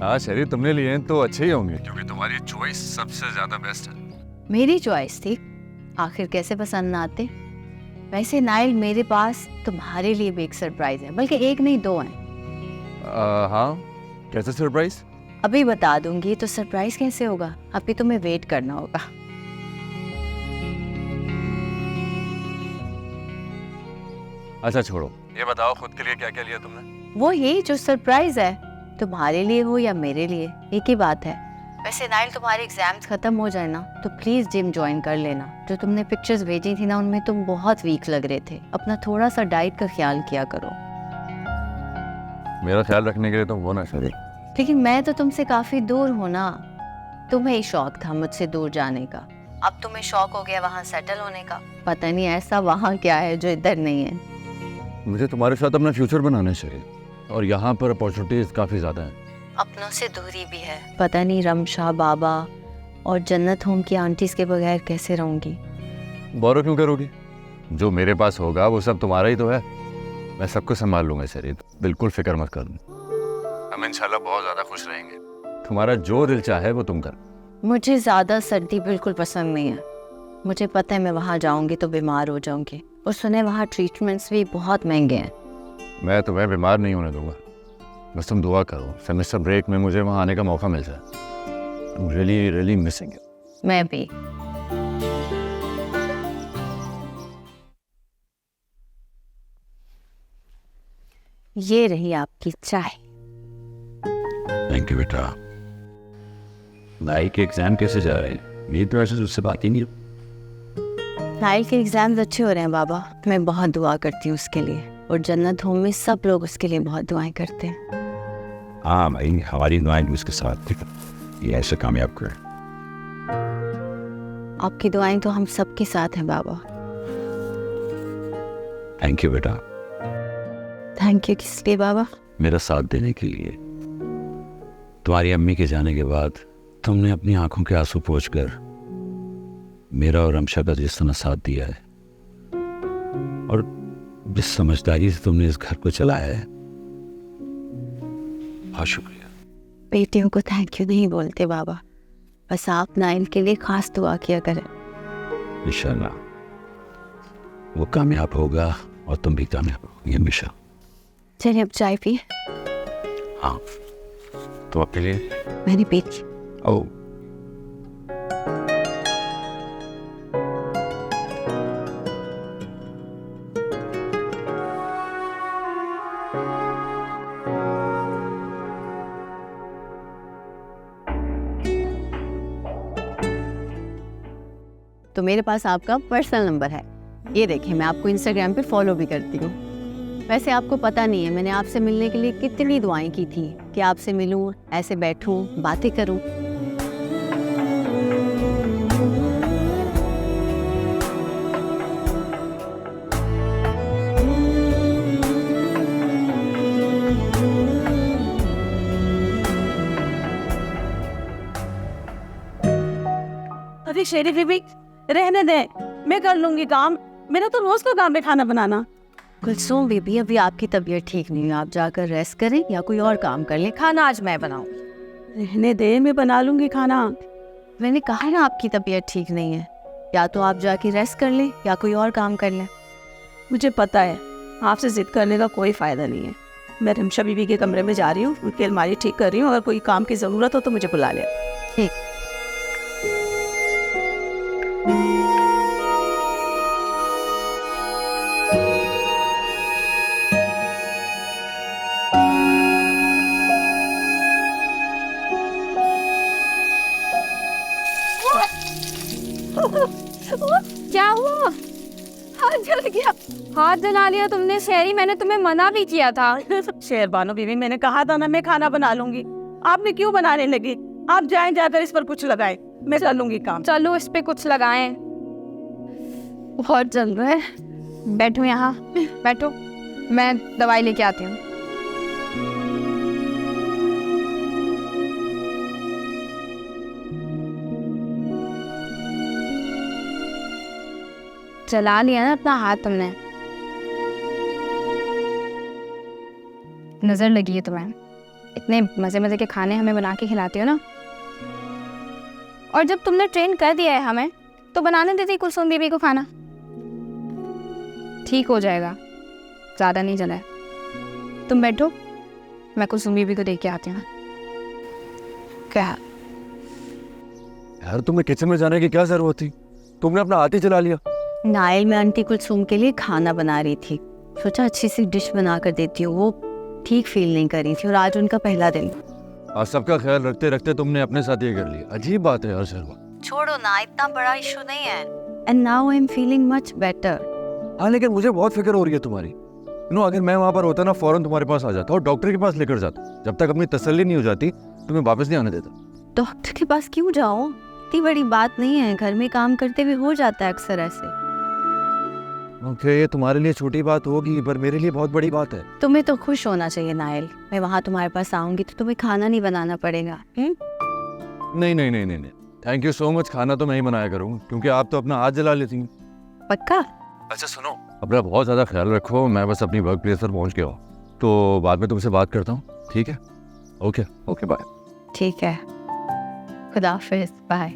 हाँ शरीर तुमने लिए हैं तो अच्छे ही होंगे क्योंकि तुम्हारी चॉइस सबसे ज्यादा बेस्ट है। मेरी चॉइस थी, आखिर कैसे पसंद ना आते। वैसे नाइल, मेरे पास तुम्हारे लिए भी एक सरप्राइज है, बल्कि एक नहीं दो हैं। हाँ, कैसे सरप्राइज? अभी बता दूंगी। तो सरप्राइज कैसे होगा, अभी तुम्हें वेट करना होगा। अच्छा छोड़ो, ये बताओ खुद के लिए क्या क्या लिया तुमने? वो ही जो सरप्राइज है, तुम्हारे लिए हो या मेरे लिए, एक ही बात है। वैसे नाइल, तुम्हारे एग्जाम्स खत्म हो जाए ना तो प्लीज जिम ज्वाइन कर लेना। जो तुमने पिक्चर्स भेजी थी ना, उनमें तुम बहुत वीक लग रहे थे। अपना थोड़ा सा डाइट का ख्याल किया करो। मेरा ख्याल रखने के लिए तुम वो ना शरीर। लेकिन मैं तो तुमसे काफी दूर हूँ ना। तुम्हें ही शौक था मुझसे दूर जाने का, अब तुम्हें शौक हो गया वहाँ सेटल होने का। पता नहीं ऐसा वहाँ क्या है जो इधर नहीं है। मुझे तुम्हारे साथ अपना फ्यूचर बनाना है शरीर, और यहाँ पर अपॉर्चुनिटीज काफी ज्यादा हैं। अपनों से दूरी भी है। पता नहीं रमशा बाबा और जन्नत होम की आंटीज के बगैर कैसे रहूंगी। बोरो क्यों करोगी? जो मेरे पास होगा वो सब तुम्हारा ही तो है। मैं सबको संभाल लूंगा शरीर, बिल्कुल फिक्र मत करना। हम इंशाल्लाह बहुत ज्यादा खुश रहेंगे। तुम्हारा जो दिल चाहे वो तुम कर। मुझे ज्यादा सर्दी बिल्कुल पसंद नहीं है। मुझे पता है मैं वहाँ जाऊंगी तो बीमार हो जाऊंगी, और सुने वहाँ ट्रीटमेंट्स भी बहुत महंगे हैं। मैं तुम्हें बीमार नहीं होने दूंगा, बस तुम दुआ करो सेमेस्टर ब्रेक में मुझे वहाँ आने का मौका मिल जाए। I'm really really missing it. मैं भी। ये रही आपकी चाय। थैंक यू बेटा। नाई के एग्जाम कैसे जा रहे हैं? मेरी तो ऐसे उससे बात ही नहीं। नाइल के एग्जाम्स अच्छे हो रहे हैं बाबा, मैं बहुत दुआ करती हूँ उसके लिए, और जन्नत होम में सब लोग उसके लिए बहुत दुआएं करते हैं। हाँ भाई, हमारी दुआएं भी उसके साथ ये ऐसे कामयाब करें। आपकी दुआएं तो हम सबके साथ हैं बाबा। थैंक यू बेटा। थैंक यू किस लिए बाबा? मेरा साथ देने के लिए। तुम्हारी अम्मी के जाने के बाद तुमने अपनी आंखों के आंसू पोंछकर मेरा और रमशा का जिस तरह साथ दिया है, और जिस समझदारी से तुमने इस घर को चलाया है, बहुत शुक्रिया। बेटियों को थैंक यू नहीं बोलते बाबा, बस आप नाइल के लिए खास दुआ किया करें। इंशाल्लाह वो कामयाब होगा और तुम भी कामयाब होगी हमेशा। चलिए अब चाय पिए। हाँ, तो आपके लिए मैंने पी ली। ओ तो मेरे पास आपका पर्सनल नंबर है, ये देखिए। मैं आपको इंस्टाग्राम पे फॉलो भी करती हूँ। वैसे आपको पता नहीं है मैंने आपसे मिलने के लिए कितनी दुआएं की थी कि आपसे मिलूं, ऐसे बैठूं, बातें करूं। अरे शेरी बीबी, रहने दे, मैं कर लूंगी काम। मेरा तो रोज का काम है खाना बनाना। कुलसूम बीबी, अभी आपकी तबीयत ठीक नहीं है, आप जाकर रेस्ट करें या कोई और काम कर लें। खाना आज मैं बनाऊं। रहने दे, मैं बना लूंगी खाना। मैंने कहा ना आपकी तबीयत ठीक नहीं है, या तो आप जाके रेस्ट कर लें या कोई और काम कर लें। मुझे पता है आपसे जिद करने का कोई फायदा नहीं है। मैं रमशा बीबी के कमरे में जा रही हूँ, उनकी अलमारी ठीक कर रही हूँ। अगर कोई काम की जरूरत हो तो मुझे बुला ले। ठीक। क्या हुआ? हाथ जल गया। हाथ जला लिया तुमने शहरी, मैंने तुम्हें मना भी किया था। शेरबानो बीबी, मैंने कहा था ना मैं खाना बना लूंगी, आपने क्यों बनाने लगी? आप जाएं, जाकर इस पर कुछ लगाएं, मैं कर लूंगी काम। चलो इस पे कुछ लगाएं। बहुत जल रहा है। बैठो यहाँ, बैठो, मैं दवाई लेके आती हूँ। जला लिया ना अपना हाथ तुमने। नजर लगी है तुम्हें? इतने मज़े मज़े के खाने हमें बना के खिलाती हो ना। और जब तुमने ट्रेन कर दिया है हमें, तो बनाने देती कुलसुम बीबी को खाना। ठीक हो जाएगा, ज़्यादा नहीं चला है। तुम बैठो, मैं कुलसुम बीबी को देख के आती हूँ। क्या? यार तुम्हें किचन में जाने की क्या जरूरत थी? तुमने अपना हाथ ही चला लिया। नाइल मैं आंटी कुलसुम के लिए खाना बना रही थी, सोचा अच्छी सी डिश बना कर देती हूँ। वो ठीक फील नहीं कर रही थी और आज उनका पहला दिन। आज सबका ख्याल रखते रखते तुमने अपने साथ ये कर लिया। अजीब बात है यार शर्मा। छोड़ो ना, इतना बड़ा इशू नहीं है। And now I am feeling much better. हाँ लेकिन मुझे बहुत फिक्र हो रही है तुम्हारी। अगर मैं वहाँ पर होता ना, फौरन तुम्हारे पास आ जाता और डॉक्टर के पास लेकर जाता। जब तक अपनी तसल्ली नहीं हो जाती तुम्हें वापस नहीं आने देता। डॉक्टर के पास क्यों जाओ? इतनी बड़ी बात नहीं है, घर में काम करते हुए हो जाता है अक्सर ऐसे। ओके, ये तुम्हारे लिए छोटी बात होगी पर मेरे लिए बहुत बड़ी बात है। तुम्हें तो खुश होना चाहिए नाइल। मैं वहाँ तुम्हारे पास आऊंगी तो तुम्हें खाना नहीं बनाना पड़ेगा। नहीं नहीं नहीं नहीं नहीं, थैंक यू सो मच। खाना तो मैं ही बनाया करूँगा क्योंकि आप तो अपना हाथ जला लेती हैं। पक्का? अच्छा सुनो, अपना बहुत ज़्यादा ख्याल रखो। मैं बस अपनी वर्क प्लेस पर पहुँच गया हूँ तो बाद में तुमसे बात करता हूँ, ठीक है? Okay okay bye. ठीक है, खुदा हाफिज, बाय।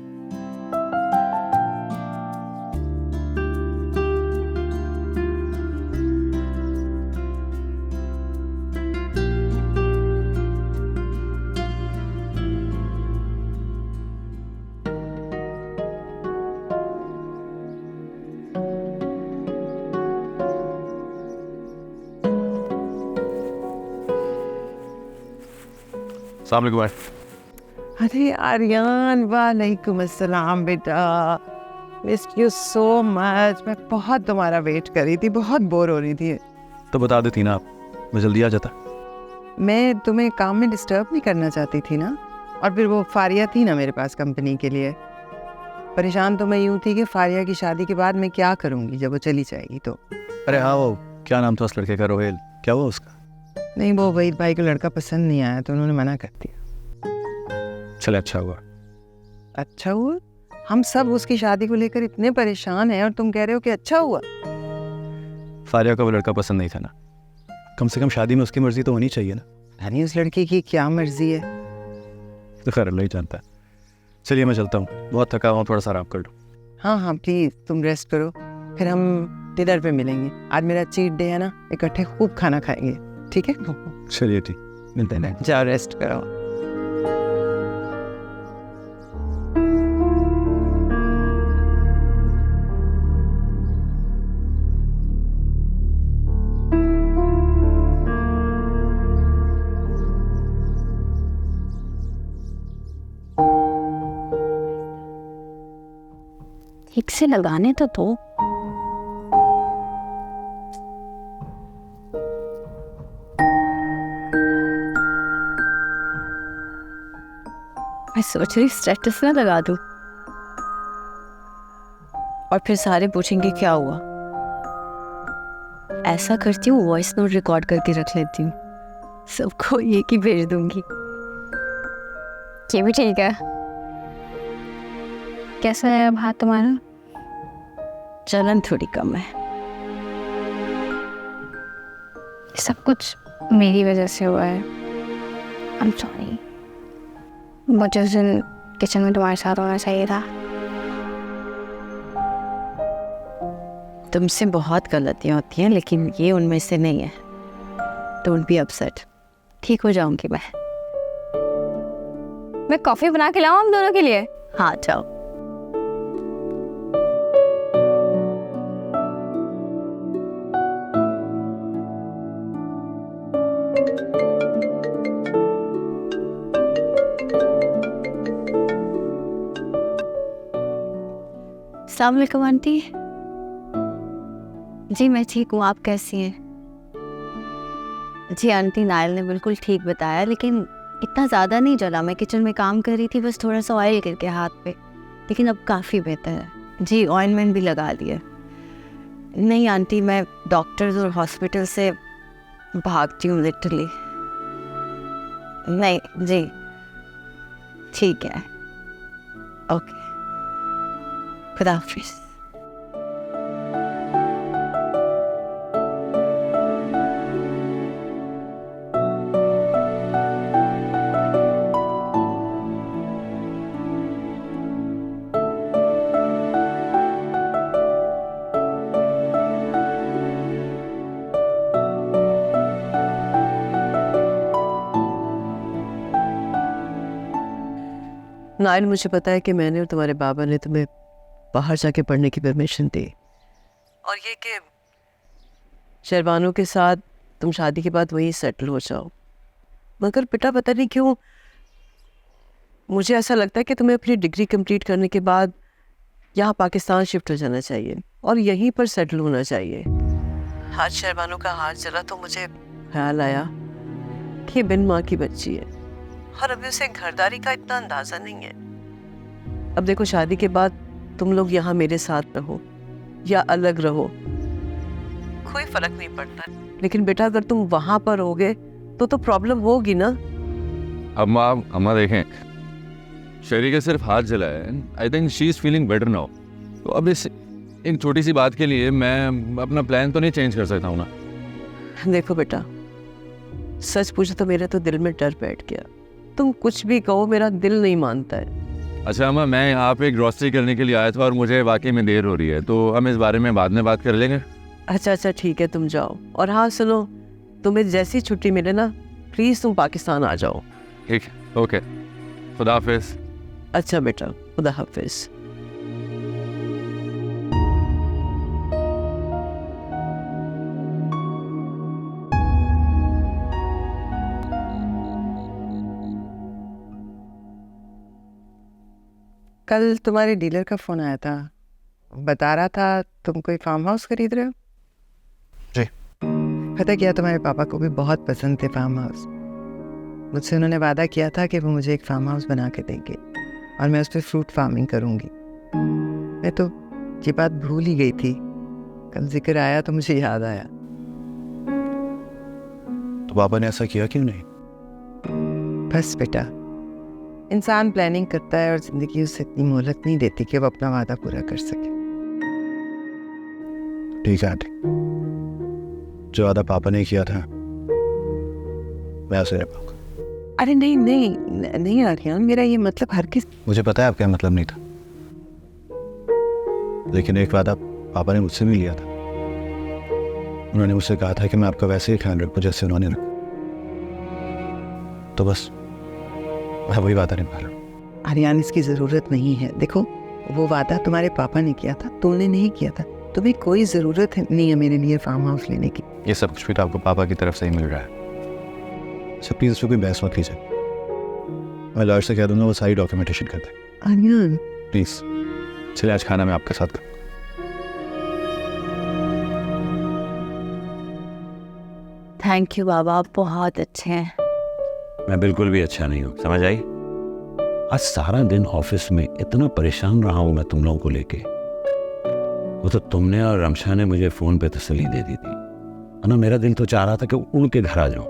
अस्सलाम वालेकुम भाई। अरे आर्यन, वालेकुम अस्सलाम बेटा। Missed you so much. मैं बहुत तुम्हारा वेट कर रही थी, बहुत बोर हो रही थी। तो बता देती ना आप, मैं जल्दी आ जाता। मैं तुम्हें काम में डिस्टर्ब नहीं करना चाहती थी ना। और फिर वो फारिया थी ना मेरे पास कंपनी के लिए। परेशान तो मैं यूँ थी कि फारिया की शादी के बाद मैं क्या करूँगी जब वो चली जाएगी तो। अरे हाँ, वो क्या नाम था उस लड़के का? रोहेल? क्या हुआ उसका? नहीं, वो वहीद भाई को लड़का पसंद नहीं आया तो उन्होंने मना कर दिया। चले, अच्छा हुआ। अच्छा हुआ? हम सब उसकी शादी को लेकर इतने परेशान हैं और तुम कह रहे हो कि अच्छा हुआ? फारिया को वो लड़का पसंद नहीं था ना। कम से कम शादी में उसकी मर्जी तो होनी चाहिए ना। यानी उस लड़की की क्या मर्जी है? तो खैर अल्लाह ही जानता है। चलिए मैं चलता हूँ, बहुत थका हुआ हूँ, थोड़ा सा आराम कर लूँ। हाँ हाँ प्लीज़ तुम रेस्ट करो, फिर हम डिनर पे मिलेंगे। आज मेरा चीट डे है ना, इकट्ठे खूब खाना खाएंगे, ठीक है? चलिए ठीक, मिलते हैं। जाओ रेस्ट करो। ठीक से लगाने तो दो। मैं सोच रही स्टेटस ना लगा दूं और फिर सारे पूछेंगे क्या हुआ। ऐसा करती हूँ, वॉइस नोट रिकॉर्ड करके रख लेती हूँ, सबको एक ही भेज दूंगी। ये भी ठीक है। कैसा है अब हाथ तुम्हारा? जलन थोड़ी कम है। सब कुछ मेरी वजह से हुआ है। I am sorry. मुझे उस दिन किचन में तुम्हारे साथ होना चाहिए था। तुमसे बहुत गलतियाँ होती हैं लेकिन ये उनमें से नहीं है। डोंट बी अपसेट, ठीक हो जाऊंगी मैं। मैं कॉफ़ी बना के लाऊं हम दोनों के लिए? हाँ जाओ। अस्सलाम वालेकुम आंटी। जी मैं ठीक हूँ, आप कैसी हैं? जी आंटी, नायल ने बिल्कुल ठीक बताया, लेकिन इतना ज़्यादा नहीं जला। मैं किचन में काम कर रही थी, बस थोड़ा सा ऑयल गिर गया हाथ पे, लेकिन अब काफ़ी बेहतर है। जी ऑइंटमेंट भी लगा दिया। नहीं आंटी, मैं डॉक्टर्स और हॉस्पिटल से भागती हूँ लिटरली। नहीं जी ठीक है, ओके, खुदा हाफिज़। नाइल, मुझे पता है कि मैंने और तुम्हारे बाबा ने तुम्हें बाहर जाके पढ़ने की परमिशन दी, और ये कि शहरबानों के साथ तुम शादी के बाद वहीं सेटल हो जाओ। मगर बेटा पता नहीं क्यों मुझे ऐसा लगता है कि तुम्हें अपनी डिग्री कंप्लीट करने के बाद यहाँ पाकिस्तान शिफ्ट हो जाना चाहिए और यहीं पर सेटल होना चाहिए। आज शहरबानों का हाथ चला तो मुझे ख्याल आया कि ये बिन माँ की बच्ची है और अभी उसे घरदारी का इतना अंदाजा नहीं है। अब देखो, शादी के बाद तुम लोग यहाँ मेरे साथ रहो या अलग रहो, कोई फर्क नहीं पड़ता, लेकिन बेटा अगर तुम वहां पर होगे तो प्रॉब्लम होगी ना। अम्मा देखें, शेरी का सिर्फ हाथ जला है। I think she is feeling better now. तो अब इस एक छोटी सी बात के लिए मैं अपना प्लान तो नहीं चेंज कर सकता हूँ ना। देखो बेटा, सच पूछो तो मेरे तो दिल में डर बैठ गया। तुम कुछ भी कहो, मेरा दिल नहीं मानता है। अच्छा अम्मा, मैं यहाँ पे ग्रॉसरी करने के लिए आया था और मुझे वाकई में देर हो रही है, तो हम इस बारे में बाद में बात कर लेंगे। अच्छा ठीक है, तुम जाओ। और हाँ सुनो, तुम्हें जैसी छुट्टी मिले ना, प्लीज़ तुम पाकिस्तान आ जाओ। ठीक है, ओके, खुदा हाफिज़। अच्छा बेटा, खुदा हाफिज़। कल तुम्हारे डीलर का फ़ोन आया था, बता रहा था तुम कोई फार्म हाउस खरीद रहे हो। जी। पता क्या, तुम्हारे पापा को भी बहुत पसंद थे फार्म हाउस। मुझसे उन्होंने वादा किया था कि वो मुझे एक फार्म हाउस बना के देंगे और मैं उस पर फ्रूट फार्मिंग करूँगी। मैं तो ये बात भूल ही गई थी, कल जिक्र आया तो मुझे याद आया। तो पापा ने ऐसा किया क्यों नहीं? बस बेटा, इंसान प्लानिंग करता है और ज़िंदगी उसे इतनी मोहलत नहीं देती कि वो अपना वादा पूरा कर सके। ठीक है आंटी, जो वादा पापा ने किया था मैं उसे निभाऊंगा। अरे नहीं आर्यन, मेरा ये मतलब हर किस। मुझे पता है आपका मतलब नहीं था, लेकिन एक वादा पापा ने मुझसे भी लिया था। उन्होंने मुझसे कहा था कि मैं आपका वैसे ही ख्याल रखूं जैसे उन्होंने रखा। तो बस मैं वही वादा निभा रहा हूं। आर्यन, इसकी ज़रूरत नहीं है। देखो, वो वादा तुम्हारे पापा ने किया था, तुमने नहीं किया था। तुम्हें कोई ज़रूरत नहीं है मेरे लिए फार्म हाउस लेने की। ये सब कुछ भी तो आपको पापा की तरफ से ही मिल रहा है। अच्छा प्लीज़ उसमें कोई बहस मत कीजिए, मैं लॉयर से कह दूंगा वो सारी डॉक्यूमेंटेशन कर दे। आर्यन, प्लीज़ चलिए, आज खाना मैं आपके साथ खाऊंगा। थैंक यू बाबा, आप बहुत अच्छे हैं। मैं बिल्कुल भी अच्छा नहीं हूँ, समझ आई? आज सारा दिन ऑफिस में इतना परेशान रहा हूँ मैं तुम लोगों को लेके। वो तो तुमने और रमशा ने मुझे फ़ोन पे तसल्ली दे दी थी, वरना मेरा दिल तो चाह रहा था कि उनके घर आ जाऊँ।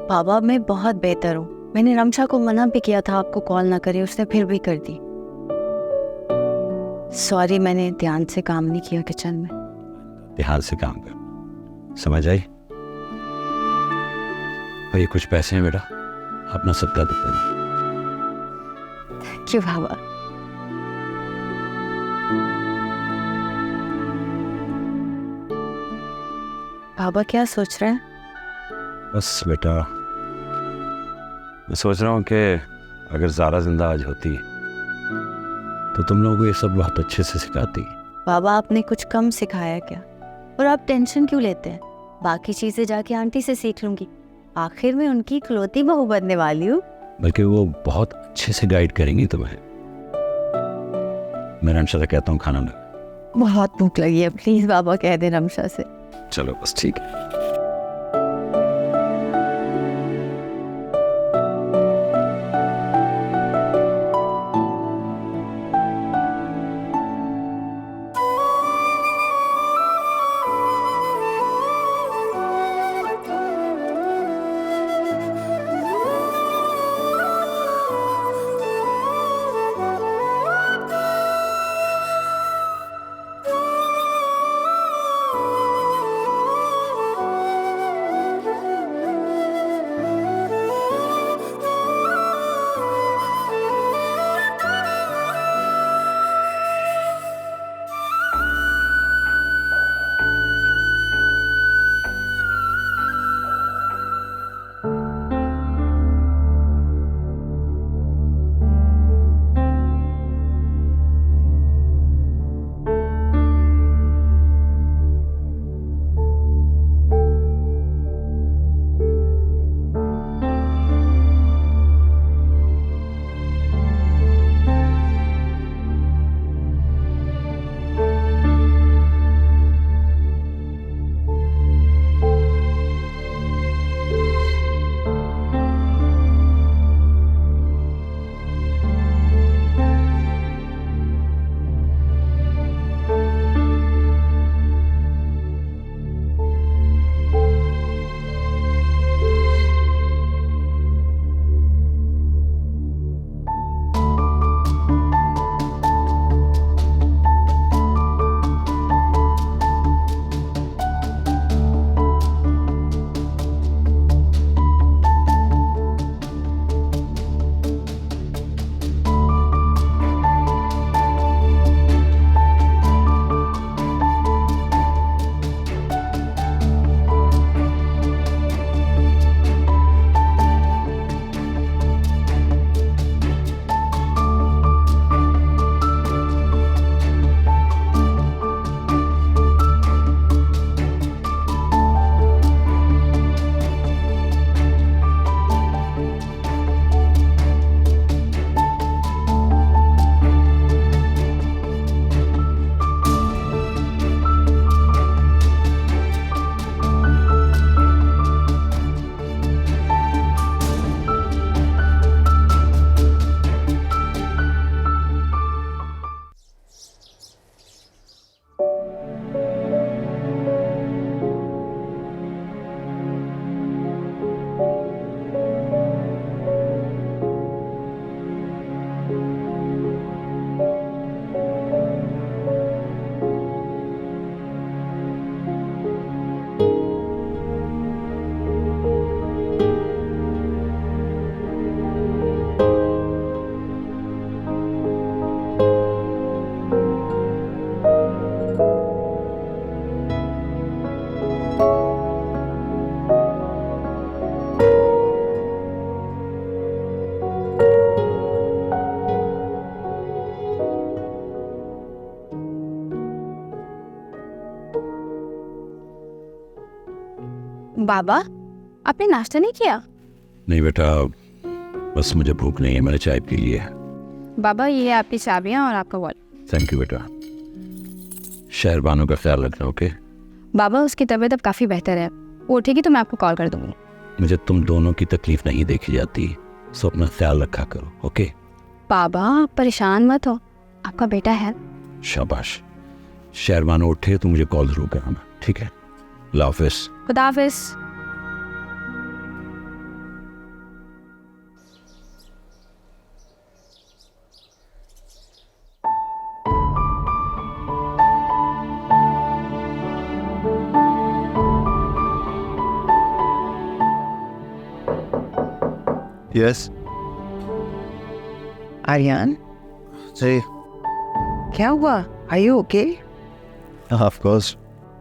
बाबा मैं बहुत बेहतर हूँ। मैंने रमशा को मना भी किया था आपको कॉल ना करे, उसने फिर भी कर दी। सॉरी, मैंने ध्यान से काम नहीं किया किचन में। ध्यान से काम कर, समझ आई? और ये कुछ पैसे हैं बेटा, अपना सदका देते हैं। थैंक यू बाबा। बाबा क्या सोच रहे हैं? बस बेटा, मैं सोच रहा हूँ कि अगर ज़ारा जिंदा आज होती तो तुम लोगों को ये सब बहुत अच्छे से सिखाती। बाबा आपने कुछ कम सिखाया क्या? और आप टेंशन क्यों लेते हैं? बाकी चीजें जाके आंटी से सीख लूंगी। आखिर में उनकी इकलौती बहू बनने वाली हूँ। बल्कि वो बहुत अच्छे से गाइड करेंगी तुम्हें। मैं रमशा से कहता हूँ खाना लगा। बहुत भूख लगी है, प्लीज बाबा कह दे रमशा से। चलो बस ठीक है। बाबा, आपने नाश्ता नहीं किया? नहीं बेटा, बस मुझे भूख नहीं है, मैंने चाय पी ली है। बाबा, ये है आपकी चाबियाँ और आपका वॉलेट। थैंक यू बेटा। शहरबानों का ख्याल रखना, ओके? बाबा, उसकी तबीयत अब काफ़ी बेहतर है, वो उठेगी तो मैं आपको कॉल कर दूँगी। मुझे तुम दोनों की तकलीफ नहीं देखी जाती, सो अपना ख्याल रखा करो, ओके? बाबा, आप परेशान मत हो, आपका बेटा है। शाबाश। शहरबानों उठे तो मुझे कॉल जरूर कराना, ठीक है? अल्लाह हाफिज़। खुदा हाफिज़। यस आर्यन, जी। क्या हुआ? Are you okay? Of course,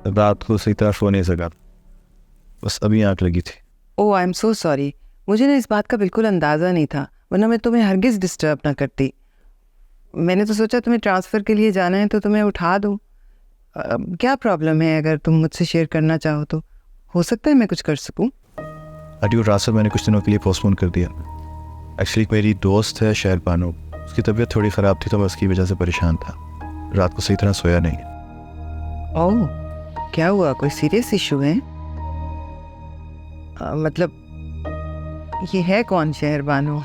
रात को सही तरह सो नहीं सका, बस अभी आँख लगी थी। ओह, आई एम सो सॉरी। मुझे ना इस बात का बिल्कुल अंदाज़ा नहीं था, वरना मैं तुम्हें हरगिज़ डिस्टर्ब ना करती। मैंने तो सोचा तुम्हें ट्रांसफ़र के लिए जाना है तो तुम्हें उठा दूँ। क्या प्रॉब्लम है? अगर तुम मुझसे शेयर करना चाहो तो हो सकता है मैं कुछ कर सकूँ। आंटी वो ट्रांसफ़र मैंने कुछ दिनों के लिए पोस्टपोन कर दिया। एक्चुअली मेरी दोस्त है शहरबानो, उसकी तबीयत थोड़ी ख़राब थी तो मैं उसकी वजह से परेशान था, रात को सही तरह सोया नहीं। ओह, क्या हुआ? कोई सीरियस इशू है? मतलब ये है कौन शहरबानो?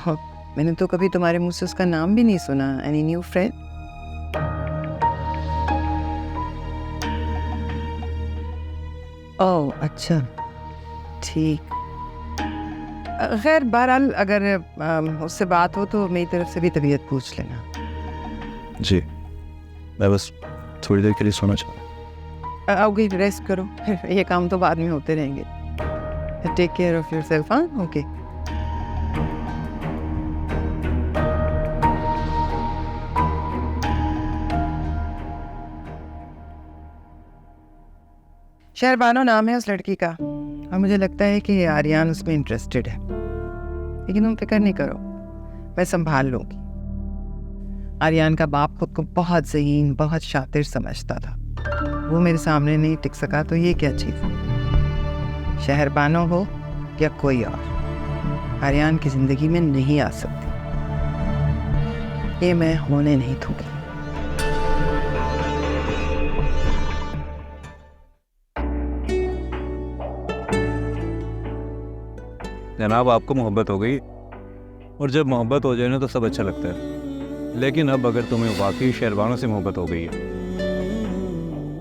मैंने तो कभी तुम्हारे मुंह से उसका नाम भी नहीं सुना। Any new friend? ओह अच्छा, ठीक। खैर बहरहाल अगर उससे बात हो तो मेरी तरफ से भी तबीयत पूछ लेना। जी, मैं बस थोड़ी देर के लिए सोना चाहता हूँ। ओके, रेस्ट करो, ये काम तो बाद में होते रहेंगे। Take care of yourself. हाँ, ओके। शहरबानो नाम है उस लड़की का और मुझे लगता है कि आर्यन उसमें इंटरेस्टेड है, लेकिन तुम फिक्र नहीं करो, मैं संभाल लूँगी। आर्यन का बाप खुद को बहुत ज़हीन, बहुत शातिर समझता था। वो मेरे सामने नहीं टिक सका तो ये क्या चीज़ है? शहरबानो हो या कोई और, आर्यन की ज़िंदगी में नहीं आ सकती। ये मैं होने नहीं दूँगी। जनाब, आपको मोहब्बत हो गई, और जब मोहब्बत हो जाए ना तो सब अच्छा लगता है। लेकिन अब अगर तुम्हें वाकई शहरबानों से मोहब्बत हो गई है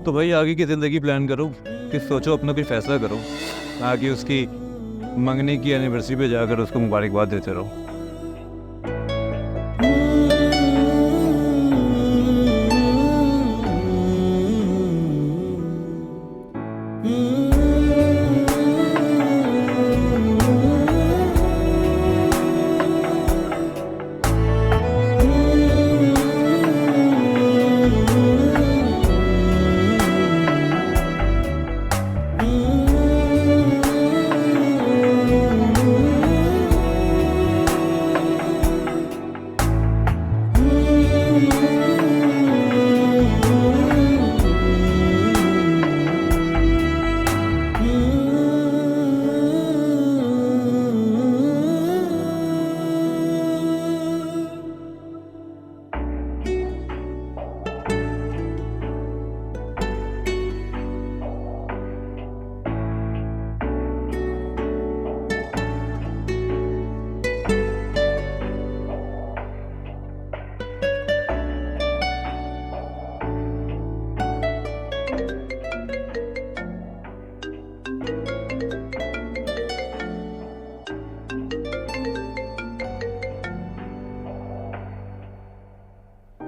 तो भाई आगे की ज़िंदगी प्लान करो, कि सोचो, अपना कोई फैसला करो, ताकि उसकी मंगने की एनिवर्सरी पे जाकर उसको मुबारकबाद देते रहो।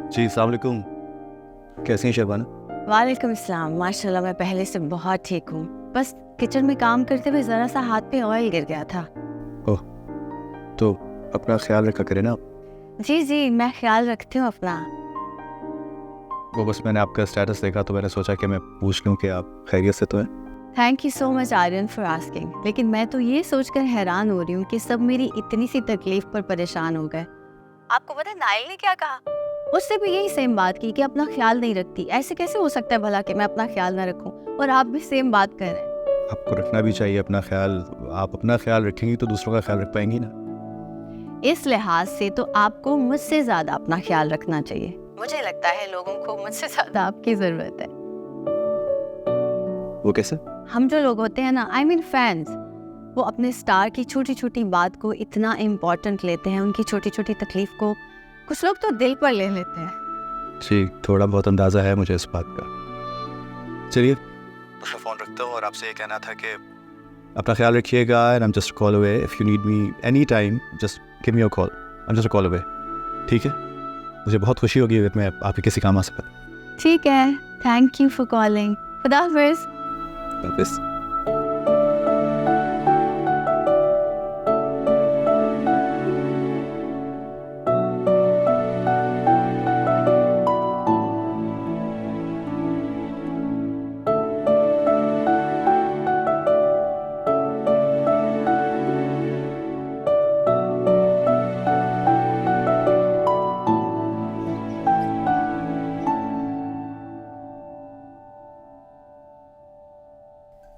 जी, अस्सलाम वालेकुम। कैसी हैं शहरबानो? वालेकुम अस्सलाम। माशाल्लाह मैं पहले से बहुत ठीक हूँ, बस किचन में काम करते हुए ज़रा सा हाथ पे ऑयल गिर गया था। ओह, तो अपना ख्याल रखा करें ना। जी जी, मैं ख्याल रखती हूँ अपना। वो बस मैंने आपका स्टेटस देखा तो मैंने सोचा कि मैं पूछ लूँ कि आप खैरियत से तो हैं। Thank you so much Aryan for asking, लेकिन मैं तो ये सोचकर हैरान हो रही हूँ कि सब मेरी इतनी सी तकलीफ पर परेशान हो गए। आपको पता है नाइल ने क्या कहा? उससे भी यही सेम बात की कि अपना ख्याल नहीं रखती। ऐसे कैसे हो सकता है भला कि मैं अपना ख्याल ना रखूं, और आप भी सेम बात कर रहे हैं। आपको रखना भी चाहिए अपना ख्याल। आप अपना ख्याल रखेंगी तो दूसरों का ख्याल रख पाएंगी ना। इस लिहाज से तो आपको मुझसे ज्यादा अपना ख्याल रखना चाहिए। मुझे लगता है लोगों को मुझसे ज्यादा आपकी जरूरत है। वो कैसे? हम जो लोग होते हैं ना, आई मीन फैंस, वो अपने स्टार की छोटी छोटी बात को इतना इम्पोर्टेंट लेते हैं, उनकी छोटी छोटी तकलीफ को कुछ लोग तो दिल पर ले लेते हैं। ठीक, थोड़ा बहुत अंदाज़ा है मुझे इस बात का। चलिए उसका फ़ोन रखता हूँ और आपसे ये कहना था कि अपना ख्याल रखिएगा। And I am just call away, if you need me any time just give me a call, I am just call away. ठीक है, मुझे बहुत खुशी होगी अगर मैं आपके किसी काम आ सकता। ठीक है, थैंक यू फॉर कॉलिंग। खुदा हाफिज़। वापस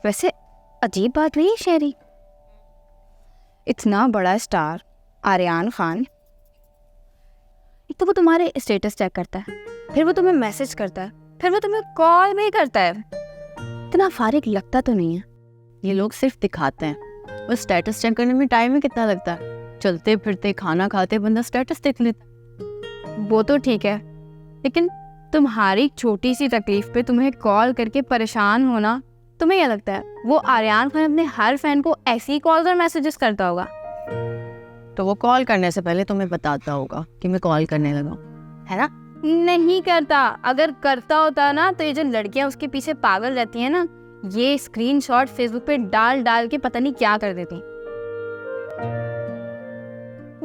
वैसे अजीब बात नहीं है शेरी, इतना बड़ा स्टार आर्यन खान, एक तो वो तुम्हारे स्टेटस चेक करता है, फिर वो तुम्हें मैसेज करता है, फिर वो तुम्हें कॉल भी करता है। इतना फारिग लगता तो नहीं है। ये लोग सिर्फ दिखाते हैं। वो स्टेटस चेक करने में टाइम में कितना लगता है? चलते फिरते खाना खाते बंदा स्टेटस देख लेता। वो तो ठीक है, लेकिन तुम्हारी छोटी सी तकलीफ पे तुम्हें कॉल करके परेशान होना, तुम्हें क्या लगता है वो आर्यन खान अपने हर फैन को ऐसी कॉल्स और मैसेजेस करता होगा? तो वो कॉल करने से पहले तुम्हें बताता होगा कि मैं कॉल करने लगा हूं, है ना? नहीं करता। अगर करता होता ना तो ये जो लड़कियां उसके पीछे पागल रहती हैं ना, ये स्क्रीनशॉट फेसबुक पे डाल डाल के पता नहीं क्या कर देती।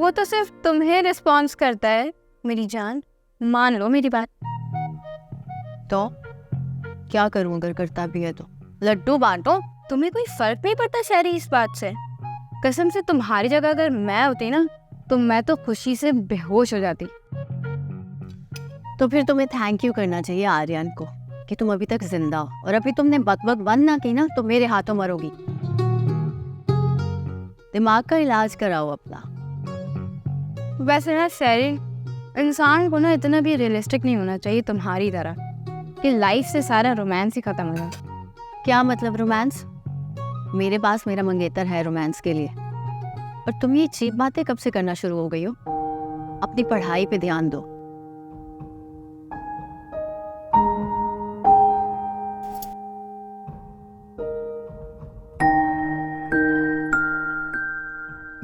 वो तो सिर्फ तुम्हें रिस्पॉन्स करता है मेरी जान, मान लो मेरी बात। तो क्या करूं अगर करता भी है तो? लड्डू बांटो। तुम्हें कोई फर्क नहीं पड़ता शहरी इस बात से? कसम से तुम्हारी जगह अगर मैं होती ना तो मैं तो खुशी से बेहोश हो जाती। तो फिर तुम्हें थैंक यू करना चाहिए आर्यन को कि तुम अभी तक जिंदा हो, और अभी तुमने बकबक बंद ना की ना तो मेरे हाथों मरोगी। दिमाग का इलाज कराओ अपना। वैसे ना शहरी, इंसान को ना इतना भी रियलिस्टिक नहीं होना चाहिए तुम्हारी तरह कि लाइफ से सारा रोमांस ही खत्म हो जाए। क्या मतलब रोमांस? मेरे पास मेरा मंगेतर है रोमांस के लिए। और तुम ये चीप बातें कब से करना शुरू हो गई हो? अपनी पढ़ाई पे ध्यान दो।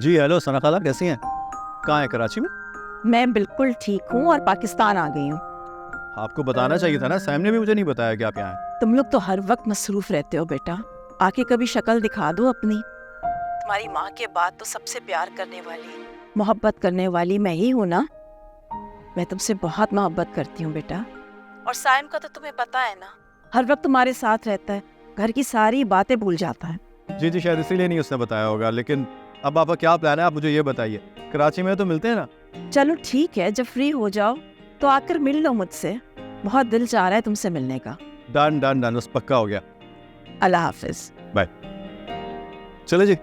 जी हेलो सना खाला, कैसी हैं? कहाँ हैं? कराची में? मैं बिल्कुल ठीक हूँ और पाकिस्तान आ गई हूँ। आपको बताना चाहिए था ना, सैम ने भी मुझे नहीं बताया कि आप यहाँ हैं। तुम लोग तो हर वक्त मसरूफ रहते हो बेटा, आके कभी शक्ल दिखा दो अपनी। तुम्हारी माँ के बाद तो सबसे प्यार करने वाली, मोहब्बत करने वाली मैं ही हूँ ना। मैं तुमसे बहुत मोहब्बत करती हूँ बेटा। और साइम का तो तुम्हें पता है ना, हर वक्त तुम्हारे साथ रहता है, घर की सारी बातें भूल जाता है। जी जी, शायद इसीलिए नहीं उसने बताया होगा। लेकिन अब आपका क्या प्लान है, आप मुझे ये बताइए। कराची में तो मिलते हैं ना? चलो ठीक है, जब फ्री हो जाओ तो आकर मिल लो मुझसे, बहुत दिल चाह रहा है तुमसे मिलने का। डन डन डन, बस पक्का हो गया। अल्लाह हाफिज। बाय। चले जी।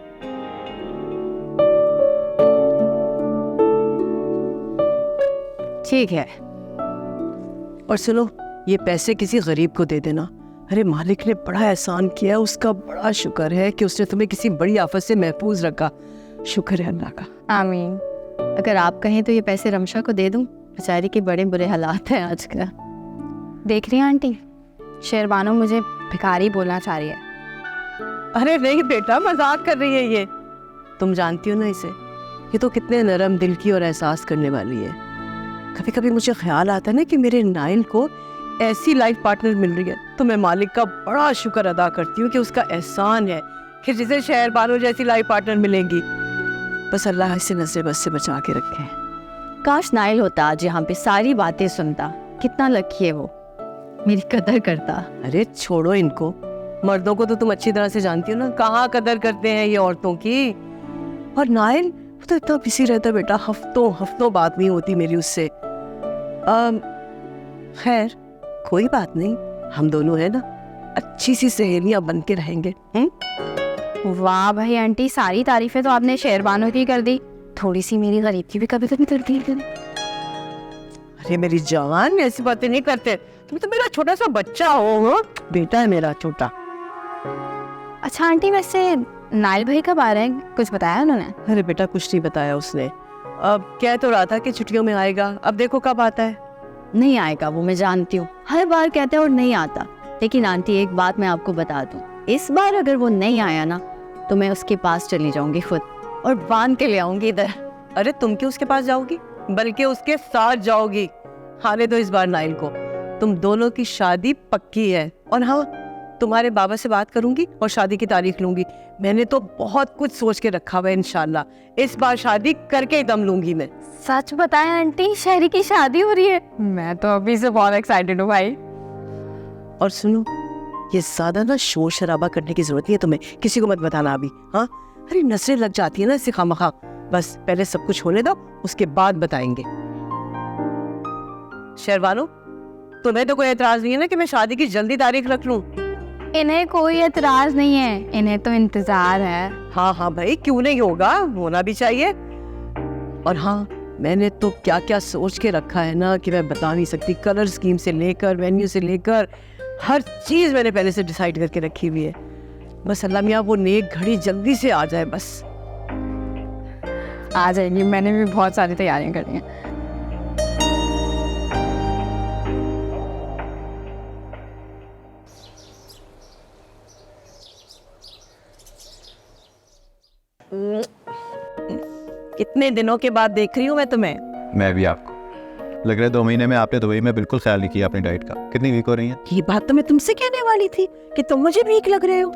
ठीक है। और सुनो, ये पैसे किसी गरीब को दे देना। अरे मालिक ने बड़ा एहसान किया, उसका बड़ा शुक्र है कि उसने तुम्हें किसी बड़ी आफत से महफूज रखा। शुक्र है अल्लाह का। आमीन। अगर आप कहें तो ये पैसे रमशा को दे दूं, बेचारी के बड़े बुरे हालात हैं आजकल। देख रही हैं आंटी, शेरबानो मुझे भिखारी बोलना चाह रही है। अरे नहीं बेटा, मजाक कर रही है ये। तुम जानती हो ना इसे, ये तो कितने नरम दिल की और एहसास करने वाली है। कभी कभी मुझे ख्याल आता है ना कि मेरे नाइल को ऐसी लाइफ पार्टनर मिल रही है, तो मैं मालिक का बड़ा शुक्र अदा करती हूँ कि उसका एहसान है कि जिसे शहरबानो जैसी लाइफ पार्टनर मिलेंगी। बस अल्लाह इसे नजर बस से बचा के रखे। काश नाइल होता आज यहाँ पे, सारी बातें सुनता। कितना लकी है वो, मेरी कदर करता। अरे छोड़ो इनको, मर्दों को तो तुम अच्छी तरह से जानती हो ना, कहाँ कदर करते हैं ये औरतों की। और नाइल वो तो इतना बिजी रहता बेटा, हफ्तों हफ्तों बात नहीं होती मेरी उससे। खैर कोई बात नहीं, हम दोनों है ना, अच्छी सी सहेलियां बन के रहेंगे। वाह भाई आंटी, सारी तारीफें तो आपने शेरबानो की कर दी, थोड़ी सी मेरी गरीब की भी कभी कभी कर दी। अरे मेरी जान, ऐसी बातें नहीं करते, तुम तो मेरा छोटा सा बच्चा हो। हाँ? बेटा है मेरा छोटा। अच्छा आंटी, वैसे नाइल भाई कब आ रहे हैं, कुछ बताया उन्होंने? अरे बेटा कुछ नहीं बताया उसने। अब कह तो रहा था कि छुट्टियों में आएगा, अब देखो कब आता है। नहीं आएगा वो, मैं जानती हूँ, हर बार कहते हैं और नहीं आता। लेकिन आंटी एक बात मैं आपको बता दूँ, इस बार अगर वो नहीं आया ना तो मैं उसके पास चली जाऊंगी खुद और बांध के ले आऊंगी इधर। अरे तुम क्यों उसके पास जाओगी, बल्कि उसके साथ जाओगी। आने दो इस बार नाइल को, तुम दोनों की शादी पक्की है। और हाँ, तुम्हारे बाबा से बात करूंगी और शादी की तारीख लूंगी। मैंने तो बहुत कुछ सोच के रखा हुआ है, इंशाल्लाह इस बार शादी करके ही दम लूंगी मैं। सच बताएं आंटी, शहरी की शादी हो रही है? मैं तो अभी से बहुत एक्साइटेड हूँ भाई। और सुनो, ये ज्यादा ना शोर शराबा करने की जरूरत नहीं है तुम्हें, किसी को मत बताना अभी। हाँ, अरे नजरें लग जाती है ना इससे खामखा। बस पहले सब कुछ होने दो, उसके बाद बताएंगे। शेरबानो, तुम्हें तो कोई एतराज नहीं है ना कि मैं शादी की जल्दी तारीख रख लूं? इन्हें कोई एतराज नहीं है, इन्हें तो इंतजार है। हाँ हाँ भाई, क्यों नहीं होगा, होना भी चाहिए। और हाँ, मैंने तो क्या क्या सोच के रखा है ना कि मैं बता नहीं सकती। कलर स्कीम से लेकर वेन्यू से लेकर हर चीज मैंने पहले से डिसाइड करके रखी हुई है। बस अल्लाह मियाँ वो नेक घड़ी जल्दी से आ जाए बस। आ जाएगी, मैंने भी बहुत सारी तैयारियां कर ली हैं। कितने दिनों के बाद देख रही हूँ मैं तुम्हें। मैं भी आपको लग रहा है 2 महीने में आपने दुबई में बिल्कुल ख्याल नहीं किया अपनी डाइट का। कितनी वीक हो रही हैं? ये बात तो मैं तुमसे कहने वाली थी कि तुम मुझे वीक लग रहे हो।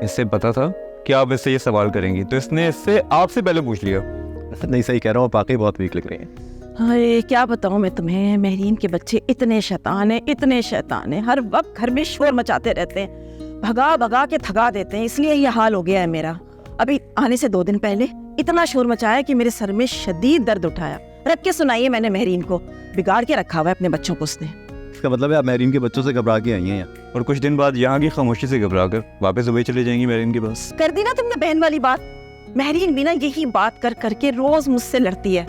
इससे पता था कि आप इससे ये सवाल करेंगी, तो इसने इससे आपसे पहले पूछ लिया। नहीं, सही कह रहा हूँ, वाकई बहुत वीक लग रही हैं। अरे क्या बताऊँ मैं तुम्हें, महरीन के बच्चे इतने शैतान हैं, इतने शैतान हैं, हर वक्त घर में शोर मचाते रहते हैं, भगा भगा के थका देते हैं, इसलिए ये हाल हो गया है मेरा। अभी आने से 2 दिन पहले इतना शोर मचाया कि मेरे सर में शदीद दर्द उठाया। रख के सुनाइए मैंने महरीन को, बिगाड़ के रखा हुआ है अपने बच्चों को उसने। इसका मतलब है आप महरीन के बच्चों से घबरा के आई हैं यहाँ, और कुछ दिन बाद यहाँ की खामोशी से घबरा कर वापस दुबई चले जाएंगी मेरिन के पास। कर दी ना तुमने बहन वाली बात। महरीन भी ना यही बात कर करके रोज मुझसे लड़ती है।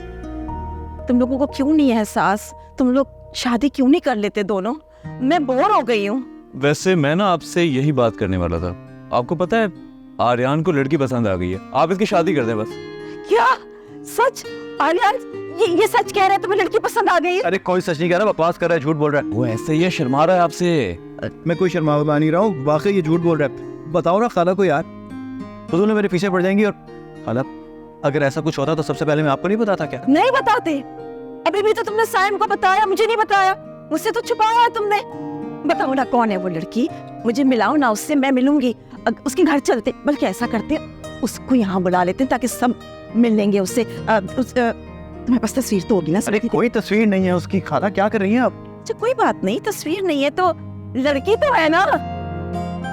तुम लोगों को क्यों नहीं है एहसास, तुम लोग शादी क्यों नहीं कर लेते दोनों? मैं बोर हो गई हूँ। वैसे मैं ना आपसे यही बात करने वाला था। आपको पता है आर्यान को लड़की पसंद आ गई है, आप इसकी शादी कर दें बस। क्या सच? आर्यन ये सच कह रहा है, तुम्हें लड़की पसंद आ गई? अरे कोई सच नहीं कह रहा, बकवास कर रहा है, झूठ बोल रहा है। वो ऐसे ही शर्मा रहा है आपसे। मैं कोई शर्मा नहीं रहा हूँ, वाकई ये झूठ बोल रहा है। बताओ ना खाला को यार, तो मेरे पीछे पड़ जाएंगी। और खाला, अगर ऐसा कुछ होता तो सबसे पहले मैं आपको नहीं बताता क्या? नहीं बताते, अभी भी तो तुमने साइम को बताया, मुझे नहीं बताया, मुझसे तो छुपाया तुमने। बताओ ना कौन है वो लड़की, मुझे मिलाओ ना उससे, मैं मिलूंगी। उसके घर चलते, बल्कि ऐसा करते उसको यहाँ बुला लेते ताकि सब मिल लेंगे उससे। तुम्हारे पास तस्वीर तो होगी ना? अरे कोई तस्वीर नहीं है उसकी। खाला क्या कर रही हैं आप? अच्छा कोई बात नहीं, तस्वीर नहीं है तो लड़की तो है ना?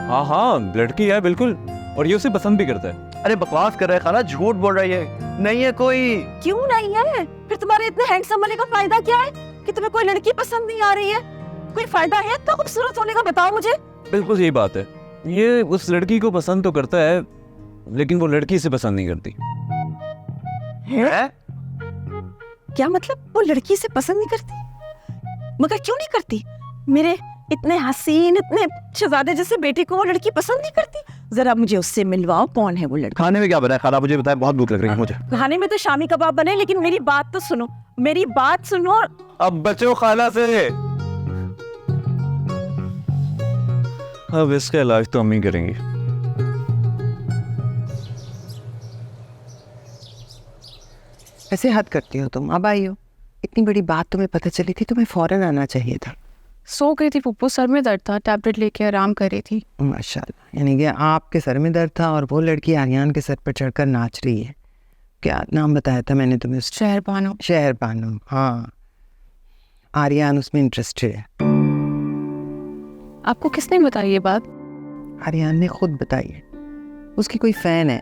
हाँ हाँ लड़की है बिल्कुल, और ये उसे पसंद भी करता है। अरे बकवास कर रहा है खाला, झूठ बोल रही है। नहीं है कोई। क्यों नहीं है? फिर तुम्हारे इतने हैंडसम होने का फायदा क्या है कि तुम्हें कोई लड़की पसंद नहीं आ रही है? कोई फायदा है तो खूबसूरत होने का, बताओ मुझे। बिल्कुल यही बात है, ये उस लड़की को पसंद तो करता है लेकिन वो लड़की से पसंद नहीं करती है? क्या मतलब वो लड़की से पसंद नहीं करती? मगर क्यों नहीं करती? मेरे इतने हसीन, इतने शहजादे जैसे बेटे को वो लड़की पसंद नहीं करती? जरा मुझे उससे मिलवाओ, कौन है वो लड़की? खाने में क्या बना है खाला, मुझे बताए, बहुत भूख लग रही है मुझे। खाने में तो शामी कबाब बने, लेकिन मेरी बात तो सुनो, मेरी बात सुनो। अब बचो खाला से, अब इसका इलाज तो हम ही करेंगे। ऐसे हद करती हो तुम। अब आई हो, इतनी बड़ी बात तुम्हें पता चली थी, तुम्हें फौरन आना चाहिए था। सो गई थी पप्पू, सर में दर्द था, टैबलेट लेके आराम कर रही थी। माशाल्लाह, यानी कि आपके सर में दर्द था और वो लड़की आर्यान के सर पर चढ़कर नाच रही है। क्या नाम बताया था मैंने तुम्हें? शहरबानो। शहरबानो, हाँ। आर्यान उसमें इंटरेस्टेड है। आपको किसने बताई ये बात? आर्यान ने खुद बताई है। उसकी कोई फैन है,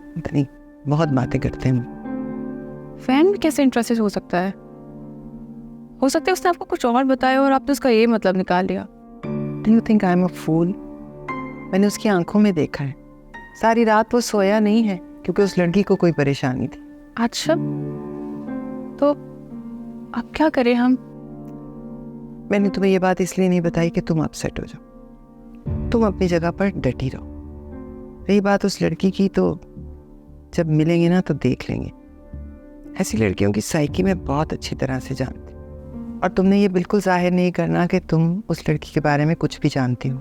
पता नहीं, बहुत बातें करते हैं। फैन में कैसे इंटरेस्टेड हो सकता है? हो सकता है उसने आपको कुछ और बताया और आपने उसका ये मतलब निकाल लिया। Do you think I am a fool? मैंने उसकी आंखों में देखा है, सारी रात वो सोया नहीं है क्योंकि उस लड़की को कोई परेशानी थी। अच्छा, तो अब क्या करें हम? मैंने तुम्हें ये बात इसलिए नहीं बताई कि तुम अपसेट हो जाओ। तुम अपनी जगह पर डटी रहो। रही बात उस लड़की की, तो जब मिलेंगे ना तो देख लेंगे। ऐसी लड़कियों की साइकी में बहुत अच्छी तरह से जानती, और तुमने ये बिल्कुल जाहिर नहीं करना कि तुम उस लड़की के बारे में कुछ भी जानती हो।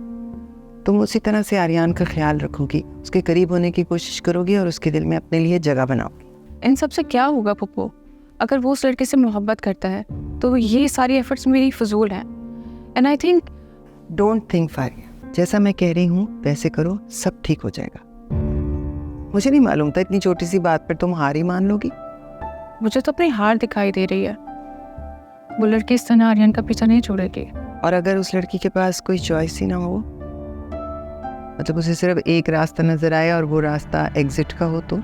तुम उसी तरह से आर्यान का ख्याल रखोगी, उसके करीब होने की कोशिश करोगी और उसके दिल में अपने लिए जगह बनाओगी। इन सब से क्या होगा पप्पू? अगर वो उस लड़के से मोहब्बत करता है तो ये सारी एफर्ट्स मेरी फजूल हैं। And I think don't think Faria, जैसा मैं कह रही हूँ वैसे करो, सब ठीक हो जाएगा। मुझे नहीं मालूम था इतनी छोटी सी बात पर तुम हार ही मान लोगी। मुझे तो अपनी हार दिखाई दे रही है। वो लड़की इस तरह आर्यन का पीछा नहीं छोड़ेगी। और अगर उस लड़की के पास कोई चॉइस ही ना हो, मतलब उसे सिर्फ एक रास्ता नजर आए और वो रास्ता एग्जिट का हो, तो